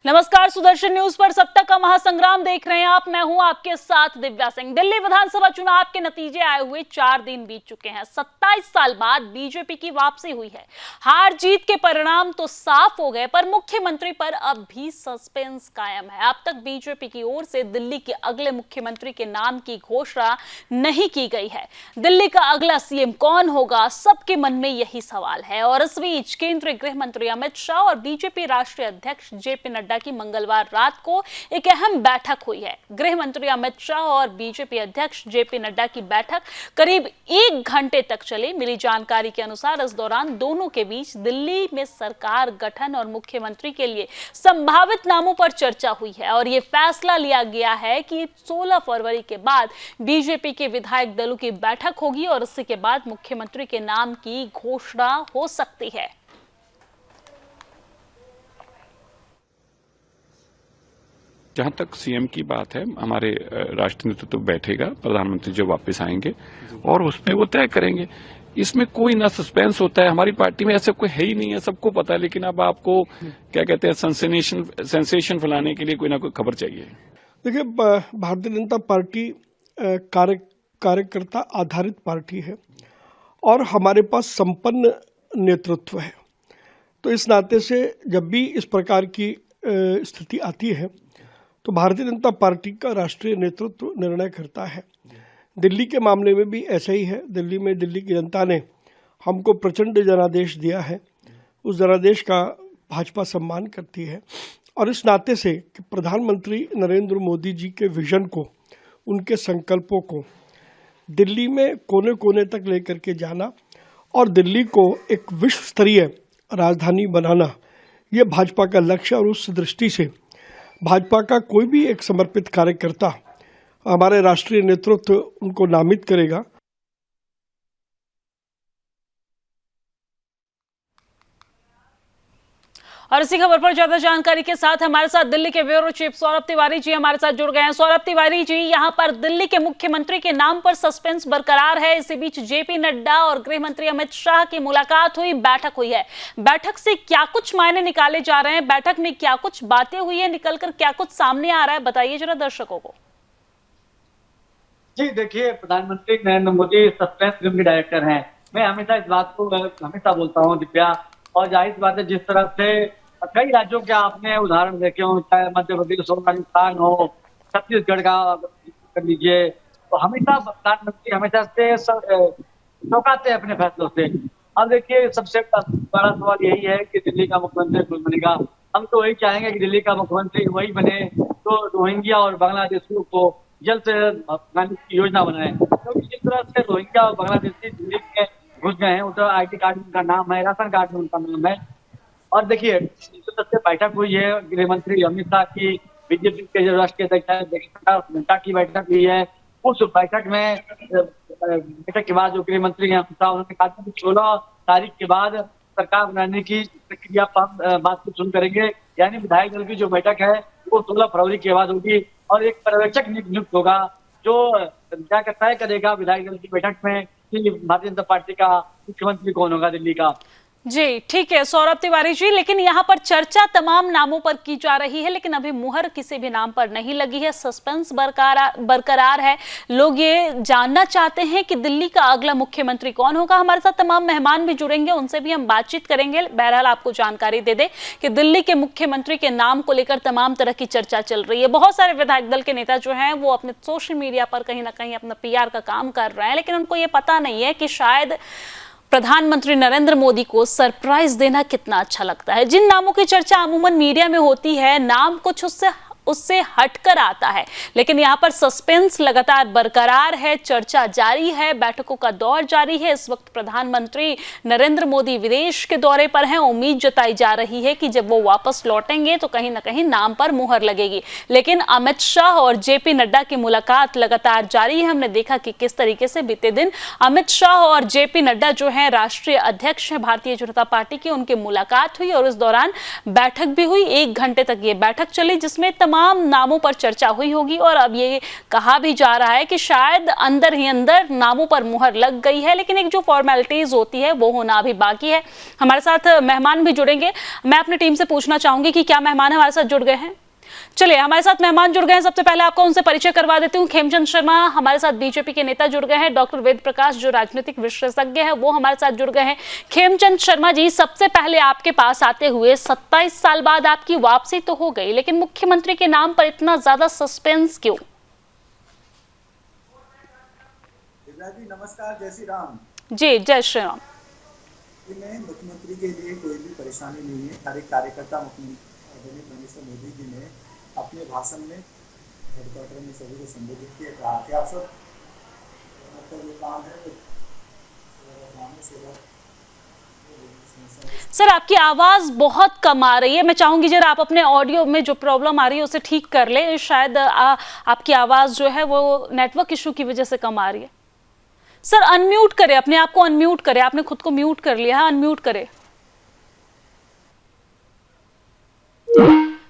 नमस्कार, सुदर्शन न्यूज पर सत्ता का महासंग्राम देख रहे हैं आप। मैं हूं आपके साथ दिव्या सिंह। दिल्ली विधानसभा चुनाव के नतीजे आए हुए 4 दिन बीत चुके हैं। 27 साल बाद बीजेपी की वापसी हुई है। हार जीत के परिणाम तो साफ हो गए, पर मुख्यमंत्री पर अब भी सस्पेंस कायम है। अब तक बीजेपी की ओर से दिल्ली के अगले मुख्यमंत्री के नाम की घोषणा नहीं की गई है। दिल्ली का अगला सीएम कौन होगा, सबके मन में यही सवाल है। और इस बीच केंद्रीय गृह मंत्री अमित शाह और बीजेपी राष्ट्रीय अध्यक्ष जेपी नड्डा की मंगलवार रात को एक अहम बैठक हुई है। गृह मंत्री अमित शाह और बीजेपी अध्यक्ष जेपी नड्डा की बैठक करीब 1 घंटे तक चली। मिली जानकारी के अनुसार इस दौरान दोनों के बीच दिल्ली में सरकार गठन और मुख्यमंत्री के लिए संभावित नामों पर चर्चा हुई है और यह फैसला लिया गया है कि 16 फरवरी के बाद बीजेपी के विधायक दलों की बैठक होगी और इसके के बाद मुख्यमंत्री के नाम की घोषणा हो सकती है। जहां तक सीएम की बात है, हमारे राष्ट्रीय नेतृत्व बैठेगा, प्रधानमंत्री जो वापस आएंगे और उसमें वो तय करेंगे। इसमें कोई ना सस्पेंस होता है, हमारी पार्टी में ऐसा कोई है ही नहीं है, सबको पता है। लेकिन अब आपको क्या कहते हैं, सेंसेशन फैलाने के लिए कोई ना कोई खबर चाहिए। देखिए, भारतीय जनता पार्टी कार्यकर्ता आधारित पार्टी है और हमारे पास संपन्न नेतृत्व है। तो इस नाते से जब भी इस प्रकार की स्थिति आती है तो भारतीय जनता पार्टी का राष्ट्रीय नेतृत्व निर्णय करता है। दिल्ली के मामले में भी ऐसा ही है। दिल्ली में दिल्ली की जनता ने हमको प्रचंड जनादेश दिया है। उस जनादेश का भाजपा सम्मान करती है और इस नाते से कि प्रधानमंत्री नरेंद्र मोदी जी के विजन को, उनके संकल्पों को दिल्ली में कोने कोने तक लेकर के जाना और दिल्ली को एक विश्व स्तरीय राजधानी बनाना, ये भाजपा का लक्ष्य। और उस दृष्टि से भाजपा का कोई भी एक समर्पित कार्यकर्ता, हमारे राष्ट्रीय नेतृत्व उनको नामित करेगा। और इसी खबर पर ज्यादा जानकारी के साथ हमारे साथ दिल्ली के ब्यूरो चीफ सौरभ तिवारी जी हमारे साथ जुड़ गए हैं। सौरभ तिवारी जी, यहां पर दिल्ली के मुख्यमंत्री के नाम पर सस्पेंस बरकरार है। इसी बीच जेपी नड्डा और गृह मंत्री अमित शाह की मुलाकात हुई, बैठक हुई है। बैठक से क्या कुछ मायने निकाले जा रहे हैं, बैठक में क्या कुछ बातें हुई है, निकलकर क्या कुछ सामने आ रहा है, बताइए जरा दर्शकों को। जी देखिए, प्रधानमंत्री नरेंद्र मोदी सस्पेंस फिल्म के डायरेक्टर हैं। मैं हमेशा इस बात को हमेशा बोलता हूँ दिव्या, और जाहिर बात है जिस तरह से कई राज्यों के आपने उदाहरण देखे हो, चाहे मध्य प्रदेश हो, राजस्थान हो, छत्तीसगढ़ का कर लीजिए, तो हमेशा प्रधानमंत्री हमेशा से चौंकाते हैं अपने फैसलों से। अब देखिए, सबसे बड़ा सवाल यही है कि दिल्ली का मुख्यमंत्री कौन बनेगा। हम तो वही चाहेंगे कि दिल्ली का मुख्यमंत्री वही बने तो रोहिंग्या और बांग्लादेशियों को जल्द से जल्द की योजना बनाए, क्योंकि जिस तरह से रोहिंग्या और बांग्लादेशी दिल्ली में घुस गए हैं, उधर आईडी कार्ड में उनका नाम है, राशन कार्ड में उनका नाम है। और देखिए, जिस तरह से बैठक हुई है गृह मंत्री अमित शाह की, बीजेपी के जो राष्ट्रीय अध्यक्ष नड्डा की बैठक हुई है, उस बैठक में बैठक के बाद जो गृह मंत्री अमित शाह, उन्होंने कहा कि 16 तारीख के बाद सरकार बनाने की प्रक्रिया पर बातचीत शुरू करेंगे। यानी विधायक दल की जो बैठक है वो 16 फरवरी के बाद होगी और एक पर्यवेक्षक नियुक्त होगा जो क्या तय करेगा विधायक दल की बैठक में कि भारतीय जनता पार्टी का मुख्यमंत्री कौन होगा दिल्ली का। जी ठीक है सौरभ तिवारी जी, लेकिन यहाँ पर चर्चा तमाम नामों पर की जा रही है, लेकिन अभी मुहर किसी भी नाम पर नहीं लगी है। सस्पेंस बरकरार है। लोग ये जानना चाहते हैं कि दिल्ली का अगला मुख्यमंत्री कौन होगा। हमारे साथ तमाम मेहमान भी जुड़ेंगे, उनसे भी हम बातचीत करेंगे। बहरहाल आपको जानकारी दे दें कि दिल्ली के मुख्यमंत्री के नाम को लेकर तमाम तरह की चर्चा चल रही है। बहुत सारे विधायक दल के नेता जो हैं वो अपने सोशल मीडिया पर कहीं ना कहीं अपना PR का काम कर रहे हैं, लेकिन उनको ये पता नहीं है कि शायद प्रधानमंत्री नरेंद्र मोदी को सरप्राइज देना कितना अच्छा लगता है। जिन नामों की चर्चा अमूमन मीडिया में होती है, नाम कुछ उससे हटकर आता है, लेकिन यहाँ पर सस्पेंस लगातार बरकरार है, चर्चा जारी है, बैठकों का दौर जारी है। इस वक्त प्रधानमंत्री नरेंद्र मोदी विदेश के दौरे पर हैं। उम्मीद जताई जा रही है कि जब वो वापस लौटेंगे तो कहीं ना कहीं नाम पर मुहर लगेगी। लेकिन अमित शाह और जेपी नड्डा की मुलाकात लगातार जारी है। हमने देखा कि किस तरीके से बीते दिन अमित शाह और जेपी नड्डा जो है राष्ट्रीय अध्यक्ष है भारतीय जनता पार्टी की, उनकी मुलाकात हुई और इस दौरान बैठक भी हुई। 1 घंटे तक ये बैठक चली, जिसमें तमाम तमाम नामों पर चर्चा हुई होगी और अब ये कहा भी जा रहा है कि शायद अंदर ही अंदर नामों पर मुहर लग गई है, लेकिन एक जो फॉर्मेलिटीज होती है वो होना अभी बाकी है। हमारे साथ मेहमान भी जुड़ेंगे। मैं अपनी टीम से पूछना चाहूंगी कि क्या मेहमान हमारे साथ जुड़ गए हैं। चलिए, हमारे साथ मेहमान जुड़ गए हैं। सबसे पहले आपको उनसे परिचय करवा देती हूँ। खेमचंद शर्मा हमारे साथ बीजेपी के नेता जुड़ गए हैं। डॉक्टर वेद प्रकाश जो राजनीतिक विशेषज्ञ हैं वो हमारे साथ जुड़ गए हैं। खेमचंद शर्मा जी, सबसे पहले आपके पास आते हुए 27 साल बाद आपकी वापसी तो हो गई, लेकिन मुख्यमंत्री के नाम पर इतना ज्यादा सस्पेंस क्यों? जी नमस्कार, जय श्री राम। जी, जय श्री राम। मुख्यमंत्री के लिए कोई भी परेशानी नहीं है। हर एक कार्यकर्ता मुख्यमंत्री मोदी जी ने अपने भाषण में हेडक्वार्टर में सभी को संबोधित किया, कहा कि आप सब जो काम है सर, आपकी आवाज बहुत कम आ रही है। मैं चाहूंगी जरा आप अपने ऑडियो में जो प्रॉब्लम आ रही है उसे ठीक कर ले। शायद आपकी आवाज जो है वो नेटवर्क इशू की वजह से कम आ रही है। सर, अनम्यूट करें, अपने आप को अनम्यूट करें। आपने खुद को म्यूट कर लिया है, अनम्यूट करें।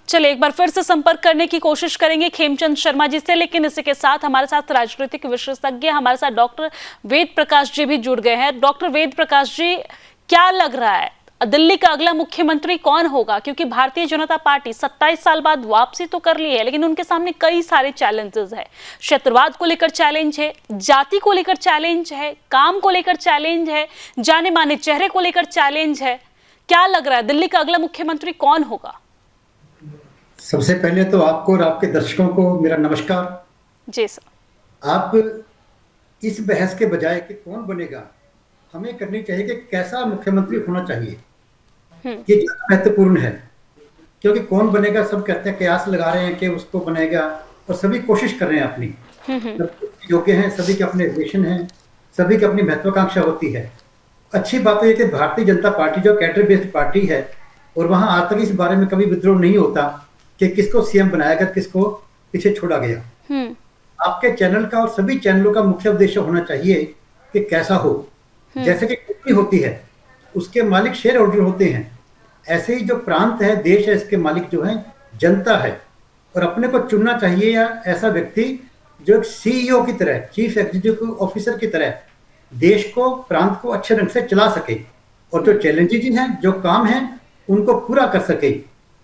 चलिए, एक बार फिर से संपर्क करने की कोशिश करेंगे खेमचंद शर्मा जी से, लेकिन इसी के साथ हमारे साथ राजनीतिक विशेषज्ञ हमारे साथ डॉक्टर वेद प्रकाश जी भी जुड़ गए हैं। डॉक्टर वेद प्रकाश जी, क्या लग रहा है दिल्ली का अगला मुख्यमंत्री कौन होगा? क्योंकि भारतीय जनता पार्टी 27 साल बाद वापसी तो कर ली है, लेकिन उनके सामने कई सारे चैलेंजेस है। क्षेत्रवाद को लेकर चैलेंज है, जाति को लेकर चैलेंज है, काम को लेकर चैलेंज है, जाने माने चेहरे को लेकर चैलेंज है। क्या लग रहा है दिल्ली का अगला मुख्यमंत्री कौन होगा? सबसे पहले तो आपको और आपके दर्शकों को मेरा नमस्कार। जी सर। आप इस बहस के बजाय कि कौन बनेगा, हमें करनी चाहिए कि कैसा मुख्यमंत्री होना चाहिए। ये ज्यादा महत्वपूर्ण है, क्योंकि कौन बनेगा सब कहते हैं, कयास लगा रहे हैं कि उसको बनेगा और सभी कोशिश कर रहे हैं अपनी। योग्य हैं, सभी के अपने रिलेशन हैं, सभी की अपनी महत्वाकांक्षा होती है। अच्छी बात है कि भारतीय जनता पार्टी जो कैडर बेस्ड पार्टी है और वहां आज तक इस बारे में कभी विद्रोह नहीं होता कि किसको सीएम बनाया गया, किसको पीछे छोड़ा गया। आपके चैनल का और सभी चैनलों का मुख्य उद्देश्य होना चाहिए कि कैसा हो। जैसे कि कंपनी होती है, उसके मालिक शेयर होल्डर होते हैं, ऐसे ही जो प्रांत है, देश है, इसके मालिक जो है जनता है। और अपने को चुनना चाहिए या ऐसा व्यक्ति जो एक सीईओ की तरह, चीफ एग्जीक्यूटिव ऑफिसर की तरह देश को, प्रांत को अच्छे ढंग से चला सके और जो चैलेंजेस हैं, जो काम है, उनको पूरा कर सके।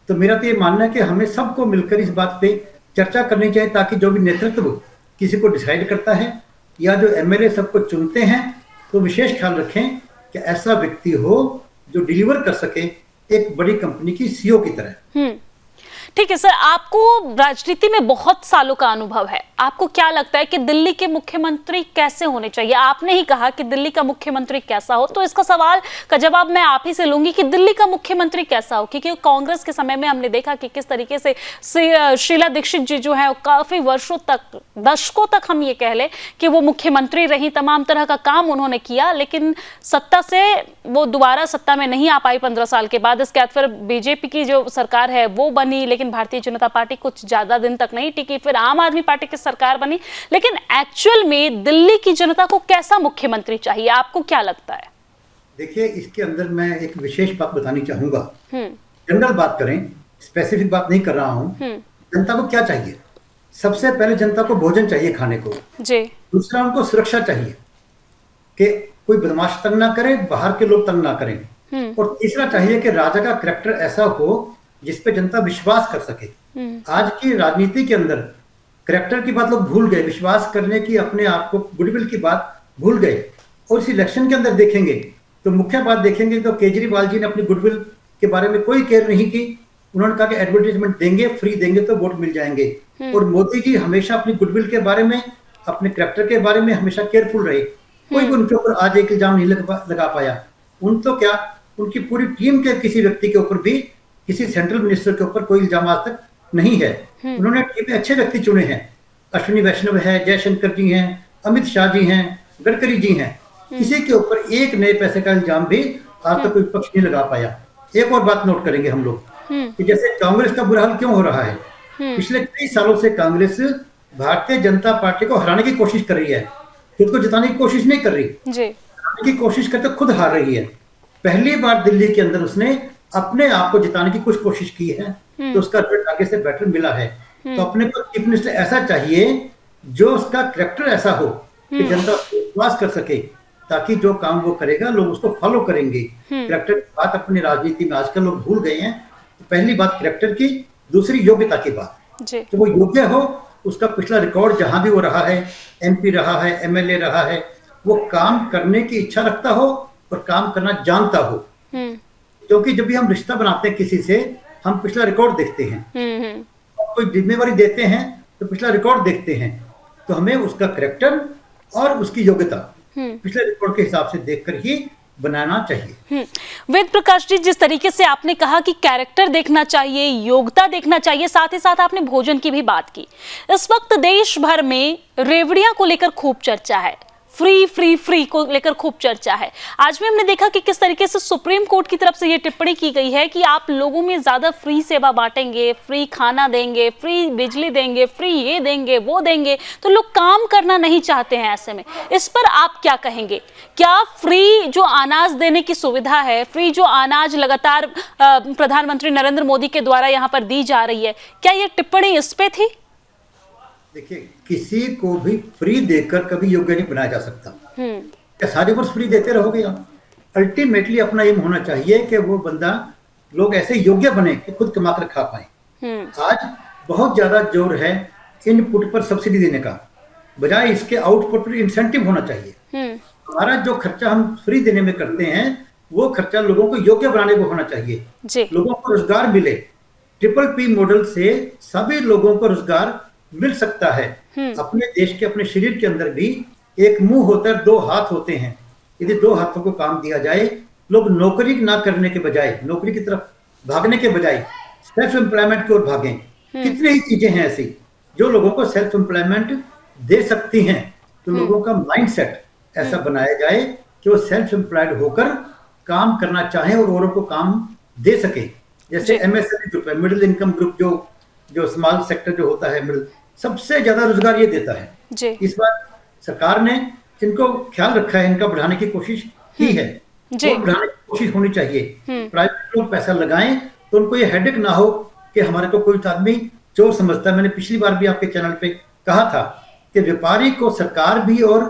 तो मेरा तो ये मानना है कि हमें सबको मिलकर इस बात पे चर्चा करनी चाहिए, ताकि जो भी नेतृत्व किसी को डिसाइड करता है या जो एमएलए सबको चुनते हैं, तो विशेष ख्याल रखें कि ऐसा व्यक्ति हो जो डिलीवर कर सके एक बड़ी कंपनी की सीईओ की तरह। ठीक है सर, आपको राजनीति में बहुत सालों का अनुभव है। आपको क्या लगता है कि दिल्ली के मुख्यमंत्री कैसे होने चाहिए? आपने ही कहा कि दिल्ली का मुख्यमंत्री कैसा हो, तो इसका सवाल का जवाब मैं आप ही से लूंगी कि दिल्ली का मुख्यमंत्री कैसा हो। क्योंकि कांग्रेस के समय में हमने देखा कि किस तरीके से शीला दीक्षित जी जो है काफी वर्षों तक, दशकों तक हम ये कह ले कि वो मुख्यमंत्री रही, तमाम तरह का काम उन्होंने किया, लेकिन सत्ता से वो दोबारा सत्ता में नहीं आ पाई 15 साल के बाद। इसके बाद फिर बीजेपी की जो सरकार है वो बनी, लेकिन भारतीय जनता पार्टी कुछ ज्यादा दिन तक नहीं टिकी। फिर आम आदमी पार्टी की सरकार बनी। लेकिन एक्चुअल में दिल्ली की जनता को कैसा मुख्यमंत्री चाहिए, आपको क्या लगता है? देखिए, इसके अंदर मैं एक विशेष बात बतानी चाहूंगा। जनरल बात करें, स्पेसिफिक बात नहीं कर रहा हूं। जनता को क्या चाहिए? सबसे पहले जनता को भोजन चाहिए खाने को जी। दूसरा, उनको सुरक्षा चाहिए कि कोई बदमाश तंग ना करे, बाहर के लोग तंग ना करें। और तीसरा चाहिए कि राजा का कैरेक्टर ऐसा हो जिसपे जनता विश्वास कर सके। आज की राजनीति के अंदर कैरेक्टर की बात लोग भूल गए, विश्वास करने की, अपने आप को गुडविल की बात भूल गए। और इस इलेक्शन के अंदर देखेंगे तो मुख्य बात देखेंगे तो केजरीवाल जी ने अपनी गुडविल के बारे में कोई केयर नहीं की। उन्होंने कहा कि एडवर्टाइजमेंट देंगे, फ्री देंगे तो वोट मिल जाएंगे। और मोदी जी हमेशा अपनी गुडविल के बारे में, अपने कैरेक्टर के बारे में हमेशा केयरफुल रहे। कोई भी उनके ऊपर आज एक इल्जाम नहीं लगा पाया। उन तो क्या, उनकी पूरी टीम के किसी व्यक्ति के ऊपर भी, किसी सेंट्रल मिनिस्टर के ऊपर कोई इल्जाम आज तक नहीं है। उन्होंने टीम में अच्छे व्यक्ति चुने हैं। अश्विनी वैष्णव है, जयशंकर जी हैं, अमित शाह जी हैं, गडकरी जी हैं। किसी के ऊपर एक नए पैसे का इल्जाम भी आज तक कोई पक्ष नहीं लगा पाया। एक और बात नोट करेंगे हम लोग कि जैसे कांग्रेस का बुरा हाल क्यों हो रहा है। पिछले कई सालों से कांग्रेस भारतीय जनता पार्टी को हराने की कोशिश कर रही है, खुद को जिताने की कोशिश नहीं कर रही जी। हराने की कोशिश करते खुद हार रही है। पहली बार दिल्ली के अंदर उसने अपने आप को जिताने की कुछ कोशिश की है, तो उसका रिजल्ट आगे से बेटर मिला है। तो अपने को चीफ मिनिस्टर ऐसा चाहिए जो उसका कैरेक्टर ऐसा हो कि जनता विश्वास कर सके, ताकि जो काम वो करेगा लोग उसको फॉलो करेंगे। कैरेक्टर की बात अपनी राजनीति में आजकल लोग भूल गए हैं। तो पहली बात कैरेक्टर की, दूसरी योग्यता की बात, तो वो योग्य हो, उसका पिछला रिकॉर्ड जहां भी वो रहा है, MP रहा है, MLA रहा है, वो काम करने की इच्छा रखता हो और काम करना जानता हो। क्योंकि जब भी हम रिश्ता बनाते हैं किसी से, हम पिछला रिकॉर्ड देखते हैं, कोई जिम्मेवारी देते हैं तो पिछला रिकॉर्ड देखते हैं, तो हमें उसका कैरेक्टर और उसकी योग्यता पिछले रिकॉर्ड के हिसाब से देखकर ही बनाना चाहिए। वेद प्रकाश जी, जिस तरीके से आपने कहा कि कैरेक्टर देखना चाहिए, योग्यता देखना चाहिए, साथ ही साथ आपने भोजन की भी बात की। इस वक्त देश भर में रेवड़ियां को लेकर खूब चर्चा है, फ्री को लेकर खूब चर्चा है। आज भी हमने देखा कि किस तरीके से सुप्रीम कोर्ट की तरफ से ये टिप्पणी की गई है कि आप लोगों में ज्यादा फ्री सेवा बांटेंगे, फ्री खाना देंगे, फ्री बिजली देंगे, फ्री ये देंगे, वो देंगे, तो लोग काम करना नहीं चाहते हैं। ऐसे में इस पर आप क्या कहेंगे? क्या फ्री जो अनाज देने की सुविधा है, फ्री जो अनाज लगातार प्रधानमंत्री नरेंद्र मोदी के द्वारा यहाँ पर दी जा रही है, क्या ये टिप्पणी इस पे थी? देखिए, किसी को भी फ्री देकर कभी योग्य नहीं बनाया जा सकता। क्या सारे वर्ष फ्री देते रहोगे आप? अल्टीमेटली अपना एम होना चाहिए कि वो बंदा, लोग ऐसे योग्य बने कि खुद कमा कर खा पाए। आज बहुत ज्यादा जोर है इनपुट पर सब्सिडी देने का, बजाय इसके आउटपुट पर इंसेंटिव होना चाहिए। हमारा जो खर्चा हम फ्री देने में करते हैं, वो खर्चा लोगों को योग्य बनाने को होना चाहिए, लोगों को रोजगार मिले। PPP मॉडल से सभी लोगों को रोजगार मिल सकता है। अपने देश के, अपने शरीर के अंदर भी एक मुंह होता है, दो हाथ होते हैं। यदि दो हाथों को काम दिया जाए, लोग नौकरी ना करने के बजाय, नौकरी की तरफ भागने के बजाय सेल्फ एम्प्लॉयमेंट की ओर भागें। कितनी ही चीजें हैं ऐसी जो लोगों को सेल्फ एम्प्लॉयमेंट दे सकती हैं। तो लोगों का माइंडसेट ऐसा बनाया जाए कि वो सेल्फ एम्प्लॉयड होकर काम करना चाहें और औरों को काम दे सके। जैसे MSME ग्रुप है, मिडिल इनकम ग्रुप, जो स्मॉल सेक्टर जो होता है, मिडिल, सबसे ज्यादा रोजगार ये देता है। इस बार सरकार ने इनको ख्याल रखा है, इनका बढ़ाने की कोशिश की है, तो बढ़ाने की कोशिश होनी चाहिए। प्राइवेट लोग पैसा लगाएं तो उनको ये हेडेक ना हो कि हमारे को कोई आदमी चोर समझता है। मैंने पिछली बार भी आपके चैनल पे कहा था कि व्यापारी को सरकार भी और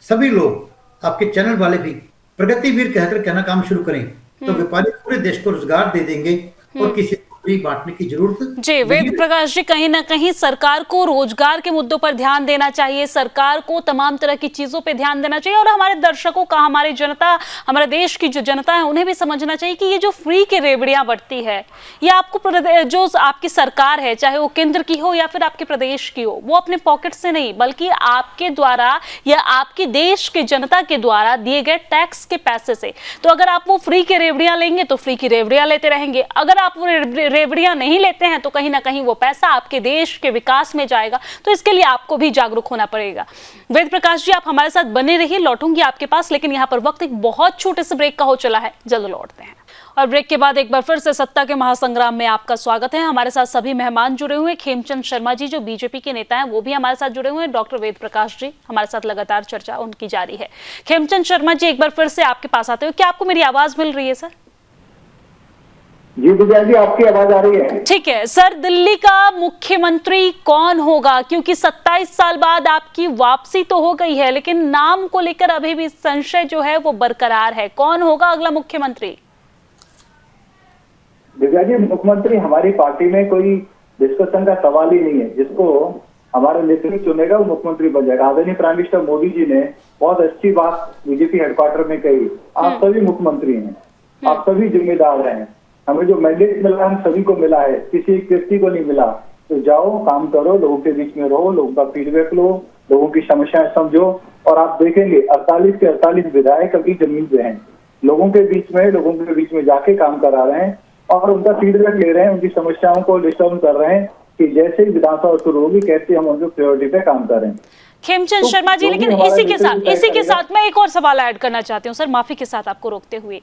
सभी लोग, आपके चैनल वाले भी, प्रगतिवीर कहकर कहना काम शुरू करें, तो व्यापारी पूरे देश को रोजगार दे देंगे और किसी बांटने की जरूरत। जी वेद प्रकाश जी, कहीं ना कहीं सरकार को रोजगार के मुद्दों पर ध्यान देना चाहिए, सरकार को तमाम तरह की चीजों पे ध्यान देना चाहिए, और हमारे दर्शकों का, हमारी जनता, हमारे देश की जो जनता है, उन्हें भी समझना चाहिए कि ये जो फ्री की रेवड़ियां बढ़ती है, ये आपको जो आपकी सरकार है, चाहे वो केंद्र की हो या फिर आपके प्रदेश की हो, वो अपने पॉकेट से नहीं, बल्कि आपके द्वारा या आपके देश के जनता के द्वारा दिए गए टैक्स के पैसे से। तो अगर आप वो फ्री के रेवड़ियां लेंगे तो फ्री की रेवड़ियां लेते रहेंगे, अगर आप वो रेवड़ियां नहीं लेते हैं तो कहीं ना कहीं वो पैसा आपके देश के विकास में जाएगा। तो इसके लिए आपको भी जागरूक होना पड़ेगा। वेद प्रकाश जी, आप हमारे साथ बने रहिए, लौटूंगी आपके पास, लेकिन यहाँ पर वक्त एक बहुत छोटे से ब्रेक का हो चला है, जल्द लौटते हैं। और ब्रेक के बाद एक बार फिर से सत्ता के महासंग्राम में आपका स्वागत है। हमारे साथ सभी मेहमान जुड़े हुए हैं। खेमचंद शर्मा जी जो बीजेपी के नेता हैं, वो भी हमारे साथ जुड़े हुए हैं। डॉक्टर वेद प्रकाश जी, हमारे साथ लगातार चर्चा उनकी जारी है। खेमचंद शर्मा जी, एक बार फिर से आपके पास आते हुए, क्या आपको मेरी आवाज मिल रही है सर? जी दिव्या जी, आपकी आवाज आ रही है? ठीक है सर, दिल्ली का मुख्यमंत्री कौन होगा? क्योंकि 27 साल बाद आपकी वापसी तो हो गई है, लेकिन नाम को लेकर अभी भी संशय जो है वो बरकरार है। कौन होगा अगला मुख्यमंत्री? दिव्या जी, मुख्यमंत्री हमारी पार्टी में कोई डिस्कशन का सवाल ही नहीं है। जिसको हमारे नेतृत्व चुनेगा वो मुख्यमंत्री बन जाएगा। आदरणीय प्राइम मिनिस्टर मोदी जी ने बहुत अच्छी बात बीजेपी हेडक्वार्टर में कही, आप सभी मुख्यमंत्री हैं, आप सभी जिम्मेदार हैं, हमें जो मैंडेट मिला हम सभी को मिला है, किसी एक व्यक्ति को नहीं मिला। तो जाओ, काम करो, लोगों के बीच में रहो, लोगों का फीडबैक लो, लोगों की समस्याएं समझो, और आप देखेंगे 48 के 48 विधायक अभी जमीन पे हैं, लोगों के बीच में जाके काम करा रहे हैं और उनका फीडबैक ले रहे हैं, उनकी समस्याओं को लिस्ट डाउन कर रहे हैं कि जैसे ही विधानसभा शुरू होगी कैसे हम उनके प्रायोरिटी पे काम करें। खेमचंद शर्मा जी, लेकिन इसी के साथ मैं एक और सवाल ऐड करना चाहती हूँ सर, माफी के साथ आपको रोकते हुए।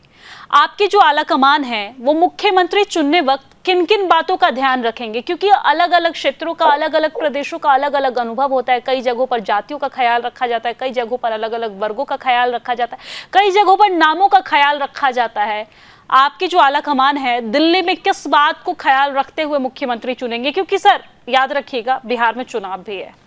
आपकी जो आला कमान है वो मुख्यमंत्री चुनने वक्त किन किन बातों का ध्यान रखेंगे? क्योंकि अलग अलग क्षेत्रों का, अलग अलग प्रदेशों का अलग अलग अनुभव होता है। कई जगहों पर जातियों का ख्याल रखा जाता है, कई जगहों पर अलग अलग वर्गों का ख्याल रखा जाता है, कई जगहों पर नामों का ख्याल रखा जाता है। आपकी जो आला कमान है दिल्ली में किस बात को ख्याल रखते हुए मुख्यमंत्री चुनेंगे? क्योंकि सर याद रखिएगा बिहार में चुनाव भी है।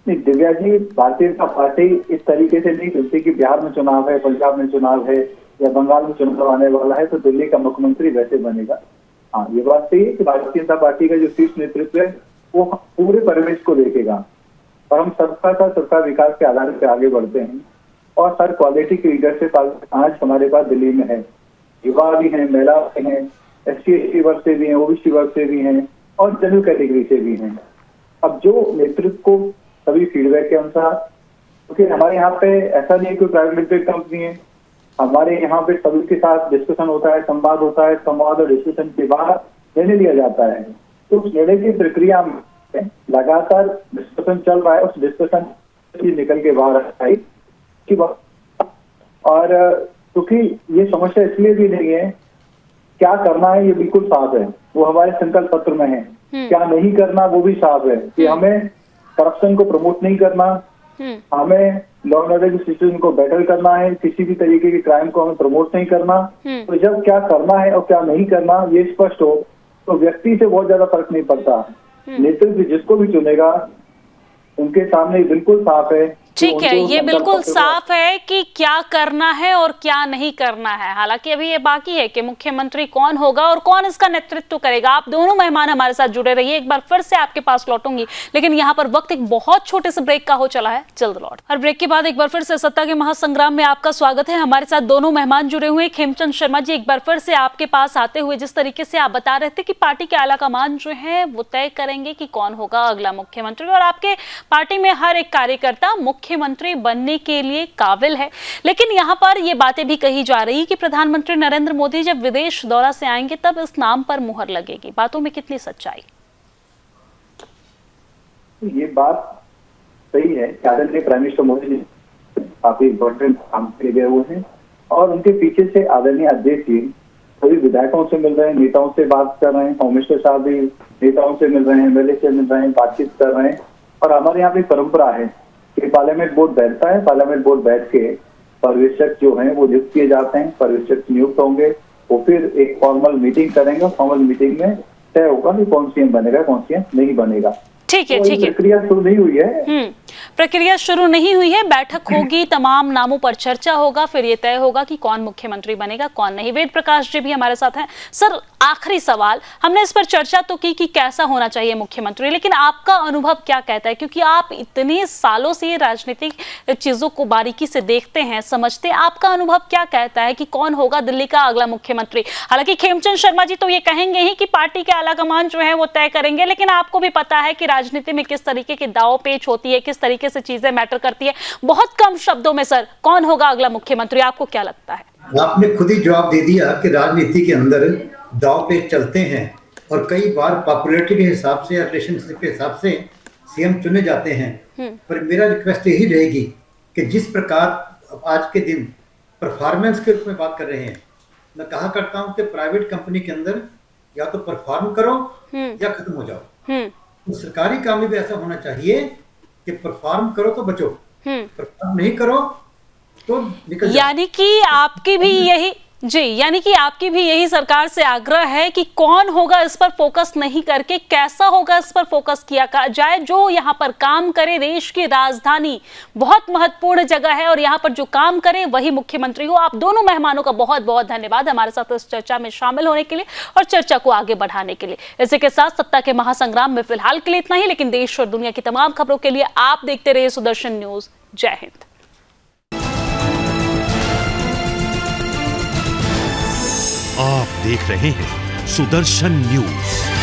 दिव्या जी, भारतीय जनता पार्टी इस तरीके से नहीं चलती कि बिहार में चुनाव है, पंजाब में चुनाव है या बंगाल में चुनाव आने वाला है तो दिल्ली का मुख्यमंत्री वैसे बनेगा। हाँ, ये बात सही है कि भारतीय जनता पार्टी का जो शीर्ष नेतृत्व है वो पूरे परिवेश को देखेगा और हम सबका साथ सबका विकास के आधार पर आगे बढ़ते हैं और हर क्वालिटी की लीडरशिप आज हमारे पास दिल्ली में है। युवा भी हैं, महिला भी हैं, SC/ST वर्ग से भी हैं, OBC वर्ग से भी हैं और जनरल कैटेगरी से भी हैं। अब जो नेतृत्व को सभी फीडबैक के अनुसार, क्योंकि हमारे यहाँ पे ऐसा नहीं है कोई प्राइवेट लिमिटेड कंपनी है, हमारे यहाँ पे सभी के साथ डिस्कशन होता है, संवाद होता है, संवाद और डिस्कशन के बाद निर्णय लिया जाता है। तो उस निर्णय की प्रक्रिया में लगातार डिस्कशन चल रहा है, उस डिस्कशन की निकल के बाहर आई और क्योंकि ये समस्या इसलिए भी नहीं है, क्या करना है ये बिल्कुल साफ है, वो हमारे संकल्प पत्र में है। क्या नहीं करना वो भी साफ है कि हमें करप्शन को प्रमोट नहीं करना, हमें लॉ एंड ऑर्डर की सिचुएशन को बेटर करना है, किसी भी तरीके के क्राइम को हमें प्रमोट नहीं करना। तो जब क्या करना है और क्या नहीं करना ये स्पष्ट हो तो व्यक्ति से बहुत ज्यादा फर्क नहीं पड़ता। नेतृत्व जिसको भी चुनेगा उनके सामने बिल्कुल साफ है। ठीक है, ये बिल्कुल साफ है कि क्या करना है और क्या नहीं करना है। हालांकि अभी ये बाकी है कि मुख्यमंत्री कौन होगा और कौन इसका नेतृत्व करेगा। आप दोनों मेहमान हमारे साथ जुड़े रहिए, एक बार फिर से आपके पास लौटूंगी, लेकिन यहाँ पर वक्त एक बहुत छोटे से ब्रेक का हो चला है, जल्द लौट। और ब्रेक के बाद एक बार फिर से सत्ता के महासंग्राम में आपका स्वागत है। हमारे साथ दोनों मेहमान जुड़े हुए हैं। खेमचंद शर्मा जी, एक बार फिर से आपके पास आते हुए जिस तरीके से आप बता रहे थे कि पार्टी के आलाकमान जो है वो तय करेंगे कि कौन होगा अगला मुख्यमंत्री, और आपके पार्टी में हर एक कार्यकर्ता मुख्यमंत्री बनने के लिए काबिल है। लेकिन यहाँ पर ये बातें भी कही जा रही कि प्रधानमंत्री नरेंद्र मोदी जब विदेश दौरा से आएंगे तब इस नाम पर मुहर लगेगी। बातों में कितनी सच्चाई? ये बात सही है। आदरणीय प्राइम मिनिस्टर मोदी जी काफी इम्पोर्टेंट काम के लिए हुए हैं और उनके पीछे से आदरणीय अध्यक्ष जी सभी विधायकों से मिल रहे हैं, नेताओं से बात कर रहे हैं, होम मिनिस्टर साहब भी नेताओं से मिल रहे हैं, MLA से मिल रहे हैं, बातचीत कर रहे हैं। और हमारे यहाँ भी परंपरा है कि पार्लियामेंट बोर्ड बैठता है, पार्लियामेंट बोर्ड बैठ के पर्यवेक्षक जो हैं वो नियुक्त किए जाते हैं, पर्यवेक्षक नियुक्त होंगे, वो फिर एक फॉर्मल मीटिंग करेंगे, फॉर्मल मीटिंग में तय होगा कि कौन CM बनेगा, कौन CM नहीं बनेगा। ठीक है, ठीक है, प्रक्रिया शुरू नहीं हुई है। प्रक्रिया शुरू नहीं हुई है, बैठक होगी, तमाम नामों पर चर्चा होगा, फिर ये तय होगा कि कौन मुख्यमंत्री बनेगा कौन नहीं। वेद प्रकाश जी भी हमारे साथ हैं। सर, आखिरी सवाल, हमने इस पर चर्चा तो की कि कैसा होना चाहिए मुख्यमंत्री, लेकिन आपका अनुभव क्या कहता है? क्योंकि आप इतने सालों से राजनीतिक चीजों को बारीकी से देखते हैं, समझते हैं, आपका अनुभव क्या कहता है कि कौन होगा दिल्ली का अगला मुख्यमंत्री? हालांकि खेमचंद शर्मा जी तो ये कहेंगे ही कि पार्टी के आलाकमान जो है वो तय करेंगे, लेकिन आपको भी पता है कि राजनीति में किस तरीके की दाव पेच होती है, किस तरीके से चीजें मैटर करती है। बहुत कम शब्दों में सर, कौन होगा अगला मुख्यमंत्री, आपको क्या लगता है? आपने खुद ही जवाब दे दिया कि राजनीति के अंदर दाव पेच चलते हैं और कई बार पॉपुलैरिटी के हिसाब से या रिलेशनशिप के हिसाब से CM चुने जाते हैं। पर मेरा रिक्वेस्ट यही रहेगी कि जिस प्रकार आज के दिन परफॉर्मेंस के रूप में बात कर रहे हैं, मैं कहा करता हूं कि प्राइवेट कंपनी के अंदर या तो परफॉर्म करो या खत्म हो जाओ। तो सरकारी काम में भी ऐसा होना चाहिए कि परफॉर्म करो तो बचो, परफॉर्म नहीं करो तो निकल जाओ। यानी कि आपकी भी यही जी, यानी कि आपकी भी यही सरकार से आग्रह है कि कौन होगा इस पर फोकस नहीं करके कैसा होगा इस पर फोकस किया जाए, जो यहाँ पर काम करे। देश की राजधानी बहुत महत्वपूर्ण जगह है और यहाँ पर जो काम करे वही मुख्यमंत्री हो। आप दोनों मेहमानों का बहुत बहुत धन्यवाद हमारे साथ इस चर्चा में शामिल होने के लिए और चर्चा को आगे बढ़ाने के लिए। इसी के साथ सत्ता के महासंग्राम में फिलहाल के लिए इतना ही, लेकिन देश और दुनिया की तमाम खबरों के लिए आप देखते रहिए सुदर्शन न्यूज। जय हिंद। आप देख रहे हैं सुदर्शन न्यूज।